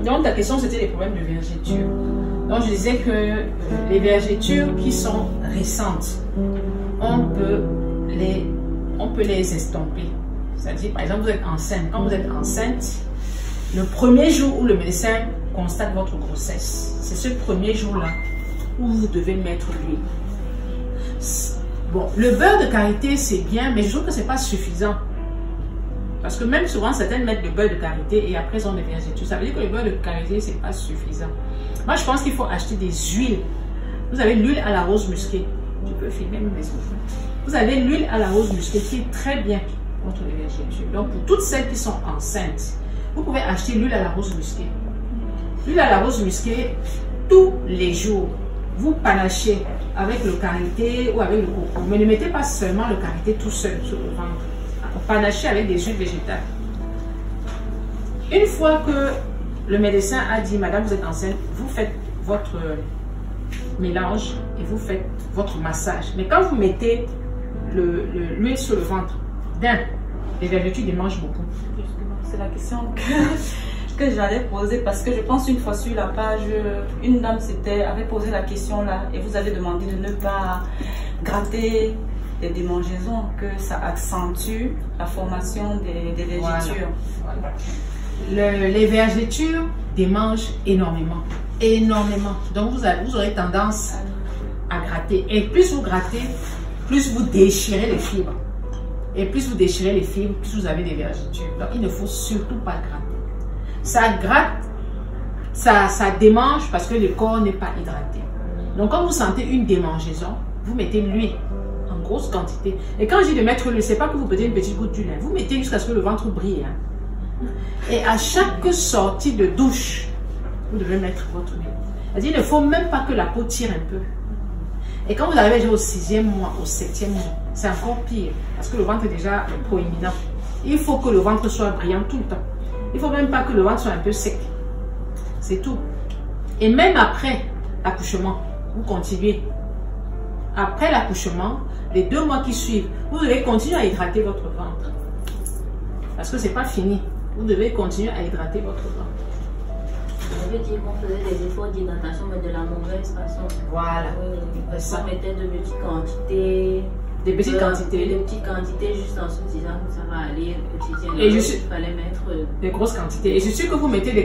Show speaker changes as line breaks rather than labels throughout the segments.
Donc ta question c'était les problèmes de vergéture. Donc je disais que les vergétures qui sont récentes, on peut les estomper. C'est-à-dire par exemple vous êtes enceinte. Quand vous êtes enceinte, le premier jour où le médecin constate votre grossesse, c'est ce premier jour-là où vous devez mettre l'huile. Bon, le beurre de karité c'est bien, mais je trouve que c'est pas suffisant. Parce que même souvent, certaines mettent le beurre de karité et après, ils ont des vergétures. Ça veut dire que le beurre de karité, c'est pas suffisant. Moi, je pense qu'il faut acheter des huiles. Vous avez l'huile à la rose musquée. Tu peux filmer mes enfants. Vous avez l'huile à la rose musquée qui est très bien contre les vergétures. Donc, pour toutes celles qui sont enceintes, vous pouvez acheter l'huile à la rose musquée. L'huile à la rose musquée, tous les jours, vous panachez avec le karité ou avec le coco. Mais ne mettez pas seulement le karité tout seul sur le ventre. Panaché avec des huiles végétales. Une fois que le médecin a dit, madame, vous êtes enceinte, vous faites votre mélange et vous faites votre massage. Mais quand vous mettez l'huile sur le ventre, les vergetures démangent beaucoup.
C'est la question que j'allais poser parce que je pense une fois sur la page, une dame avait posé la question là et vous avez demandé de ne pas gratter des démangeaisons, que ça accentue la formation des vergetures.
Voilà. Les vergetures démangent énormément. Énormément. Donc vous aurez tendance à gratter. Et plus vous grattez, plus vous déchirez les fibres. Et plus vous déchirez les fibres, plus vous avez des vergetures. Donc il ne faut surtout pas gratter. Ça gratte, ça démange parce que le corps n'est pas hydraté. Donc quand vous sentez une démangeaison, vous mettez l'huile en grosse quantité. Et quand je dis de mettre l'huile, c'est pas que vous mettez une petite goutte d'huile. Vous mettez jusqu'à ce que le ventre brille. Et à chaque sortie de douche, vous devez mettre votre huile. C'est-à-dire, il ne faut même pas que la peau tire un peu. Et quand vous arrivez au 6e mois, au 7e mois, c'est encore pire. Parce que le ventre est déjà proéminent. Il faut que le ventre soit brillant tout le temps. Il ne faut même pas que le ventre soit un peu sec. C'est tout. Et même après l'accouchement, vous continuez. Après l'accouchement, les 2 mois qui suivent, vous devez continuer à hydrater votre ventre. Parce que ce n'est pas fini. Vous devez continuer à hydrater votre ventre.
Ça veut dire qu'on faisait des efforts d'hydratation, mais de la mauvaise façon.
Voilà.
On mettait de petites quantités.
Des petites quantités.
Des petites quantités juste en se disant que ça va aller quotidiennement.
Et
il fallait mettre
des grosses quantités. Et je suis sûre que vous mettez des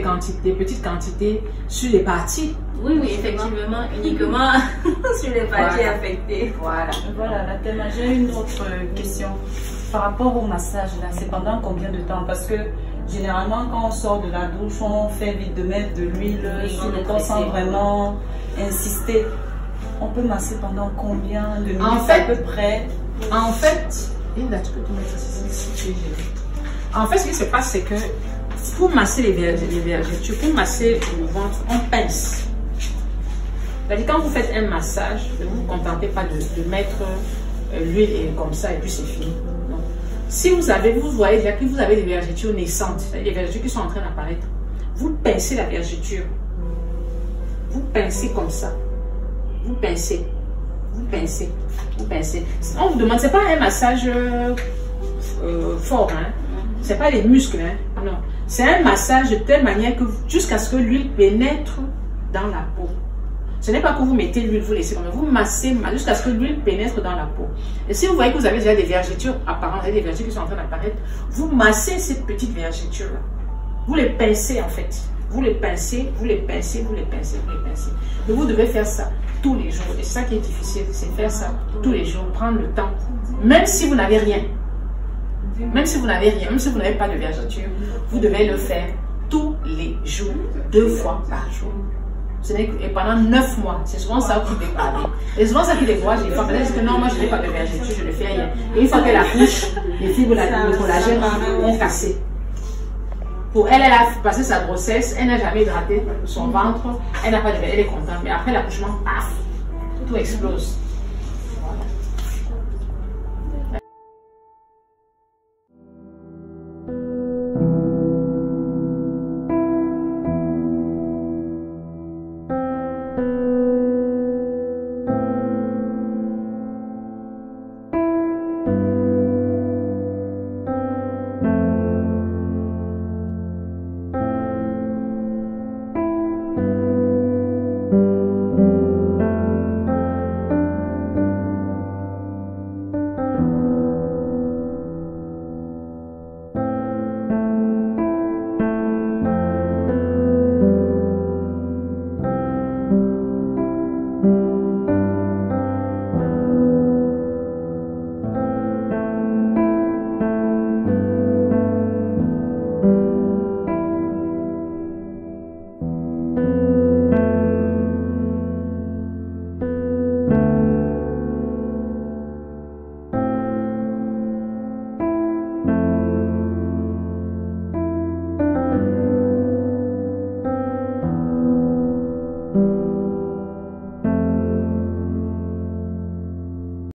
petites quantités sur les parties.
Oui, effectivement, uniquement sur les parties affectées.
Voilà, la thème. J'ai une autre question. Par rapport au massage, là, c'est pendant combien de temps? Parce que généralement, quand on sort de la douche, on fait vite de mettre de l'huile sur le corps sans vraiment insister. On peut masser pendant combien de minutes à peu près?
En fait, ce qui se passe, c'est que pour masser les vergetures, pour masser le ventre, on pince. C'est-à-dire, quand vous faites un massage, ne vous contentez pas de mettre l'huile comme ça et puis c'est fini. Non. Si vous voyez déjà que vous avez des vergetures naissantes, c'est-à-dire des vergetures qui sont en train d'apparaître, vous pincez la vergeture. Vous pincez comme ça. Vous pincez. Vous pincez. Vous pincez. On vous demande, c'est pas un massage fort, hein. C'est pas les muscles, hein. Non. C'est un massage de telle manière que jusqu'à ce que l'huile pénètre dans la peau. Ce n'est pas que vous mettez l'huile, vous laissez comme ça. Vous massez jusqu'à ce que l'huile pénètre dans la peau. Et si vous voyez que vous avez déjà des vergetures apparentes, des vergetures qui sont en train d'apparaître, vous massez cette petite vergeture-là. Vous les pincez en fait. Vous les pincez, vous les pincez, vous les pincez, vous les pincez. Mais vous devez faire ça tous les jours. Et c'est ça qui est difficile, c'est faire ça tous les jours, prendre le temps. Même si vous n'avez rien, même si vous n'avez rien, même si vous n'avez pas de vergeture, vous devez le faire tous les jours, 2 fois par jour. Et pendant 9 mois, c'est souvent ça qui décourage. Et souvent ça qui décourage les femmes. Elles disent que non, moi je n'ai pas de vergeture, je ne fais rien. Et une fois qu'elle accouche, les fibres, le collagène ont cassé. Pour elle, elle a passé sa grossesse, elle n'a jamais hydraté son ventre, elle n'a pas de vergeture, elle est contente. Mais après l'accouchement, paf, tout explose. Voilà.